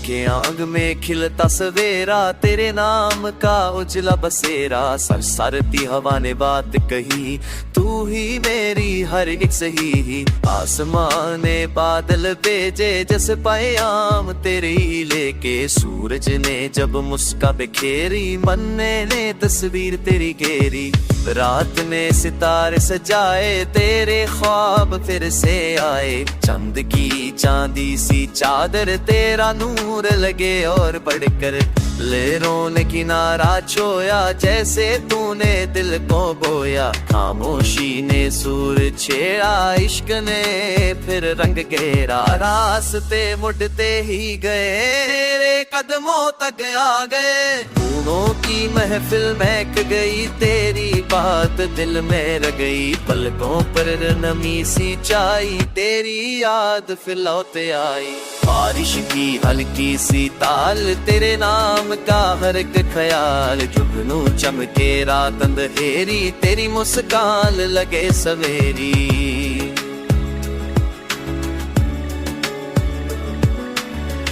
के आंग में खिलता सवेरा, तेरे नाम का उजला बसेरा। सरसरती हवा ने बात कही, तू ही मेरी हर एक सही। आसमान ने बादल भेजे जैसे पैगाम तेरे ही लेके। सूरज ने जब मुस्का बिखेरी, मन ने तस्वीर तेरी घेरी। रात ने सितारे सजाए, तेरे ख्वाब फिर से आए। चंद की चांदी सी चादर, तेरा नूर लगे और बढ़कर। लहरों ने किनारा छोया, जैसे तूने दिल को बोया। खामोशी ने सूर छेड़ा, इश्क ने फिर रंग घेरा। रास्ते मुड़ते ही गए, तेरे कदमों तक आ गए। फूलों की महफिल महक गई, तेरी बात दिल में रह गई। पलकों पर नमी सी छाई, तेरी याद फिर लौटे आई। बारिश की हल्की सी ताल, तेरे नाम का हर एक ख्याल। जुगनू चमके रात अंधेरी, तेरी मुस्कान लगे सवेरी।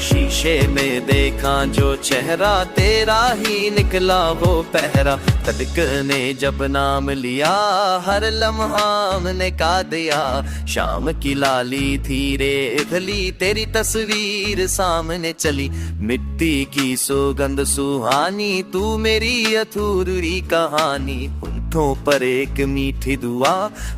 शीशे में देखा जो चेहरा, तेरा ही निकला वो पहरा। धड़कने जब नाम लिया, हर लम्हा हमने का दिया। शाम की लाली धीरे ढली, तेरी तस्वीर सामने चली। मिट्टी की सुगंध सुहानी, तू मेरी अधूरी कहानी। होठों पर एक मीठी दुआ,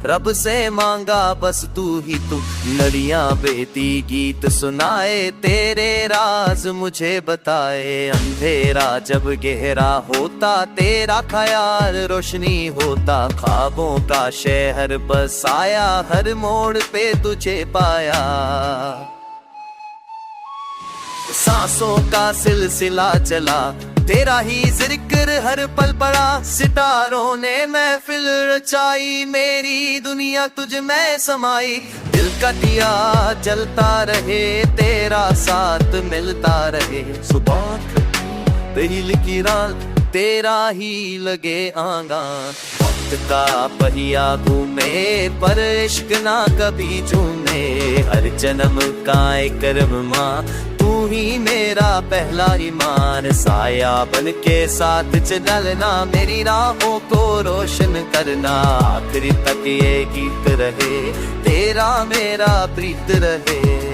रब से मांगा बस तू ही तू। लड़ियां बेटी गीत सुनाए, तेरे राज मुझे बताए। अंधेरा जब गहरा होता, तेरा ख्याल रोशनी होता। ख्वाबों का शहर बसाया, हर मोड़ पे तुझे पाया। सांसों का सिलसिला चला, तेरा ही जिक्र हर पल पड़ा। सितारों ने महफिल रचाई, मेरी दुनिया तुझ में समाई। दिल का दिया जलता रहे, तेरा साथ मिलता रहे। सुबह दिल की रात, तेरा ही लगे आंगा। वक्त का पहिया घूमे, पर इश्क ना कभी झूमे। हर जन्म का एक कर्म माँ, तू ही मेरा पहला ईमान। साया बन के साथ चलना, मेरी राहों को रोशन करना। आखिरी तक ये गीत रहे, तेरा मेरा प्रीत रहे।